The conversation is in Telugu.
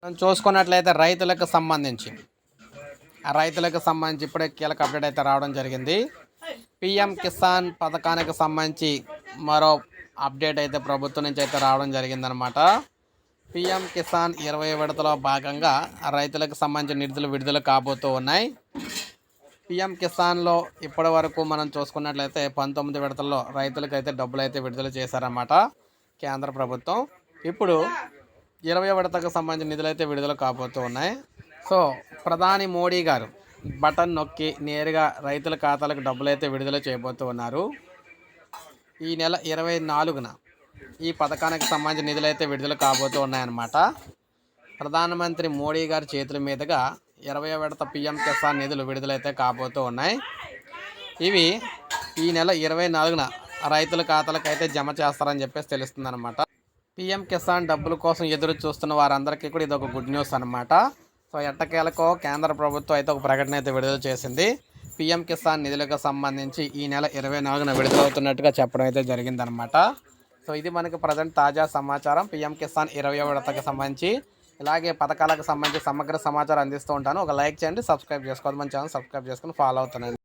మనం చూసుకున్నట్లయితే రైతులకు సంబంధించి ఇప్పుడే కీలక అప్డేట్ అయితే రావడం జరిగింది. పిఎం కిసాన్ పథకానికి సంబంధించి మరో అప్డేట్ అయితే ప్రభుత్వం నుంచి అయితే రావడం జరిగిందనమాట. పిఎం కిసాన్ 20 విడతలో భాగంగా రైతులకు సంబంధించిన నిధులు విడుదల కాబోతూ ఉన్నాయి. పిఎం కిసాన్లో ఇప్పటి వరకు మనం చూసుకున్నట్లయితే 19 విడతల్లో రైతులకు అయితే డబ్బులు అయితే విడుదల చేశారన్నమాట కేంద్ర ప్రభుత్వం. ఇప్పుడు 20 విడతకు సంబంధించిన నిధులు అయితే విడుదల కాబోతూ ఉన్నాయి. సో ప్రధాని మోడీ గారు బటన్ నొక్కి నేరుగా రైతుల ఖాతాలకు డబ్బులు అయితే విడుదల చేయబోతూ ఉన్నారు. ఈ నెల 24న ఈ పథకానికి సంబంధించిన నిధులు అయితే విడుదల కాబోతూ ఉన్నాయన్నమాట. ప్రధానమంత్రి మోడీ గారి చేతుల మీదుగా 20 విడత పిఎం కిసాన్ నిధులు విడుదలైతే కాబోతూ ఉన్నాయి. ఇవి ఈ నెల 24న రైతుల ఖాతాలకు అయితే జమ చేస్తారని చెప్పేసి తెలుస్తుందన్నమాట. పిఎం కిసాన్ డబ్బుల కోసం ఎదురు చూస్తున్న వారందరికీ కూడా ఇది ఒక గుడ్ న్యూస్ అనమాట. సో ఎట్టకేలకో కేంద్ర ప్రభుత్వం అయితే ఒక ప్రకటన అయితే విడుదల చేసింది. పిఎం కిసాన్ నిధులకు సంబంధించి ఈ నెల 24న విడుదలవుతున్నట్టుగా చెప్పడం అయితే జరిగిందనమాట. సో ఇది మనకి ప్రజెంట్ తాజా సమాచారం. పిఎం కిసాన్ 20వ విడతకు సంబంధించి ఇలాగే పథకాలకు సంబంధించి సమగ్ర సమాచారం అందిస్తూ ఉంటాను. ఒక లైక్ చేయండి, సబ్స్క్రైబ్ చేసుకోవద్దు, మన ఛానల్ సబ్స్క్రైబ్ చేసుకుని ఫాలో అవుతున్నాను.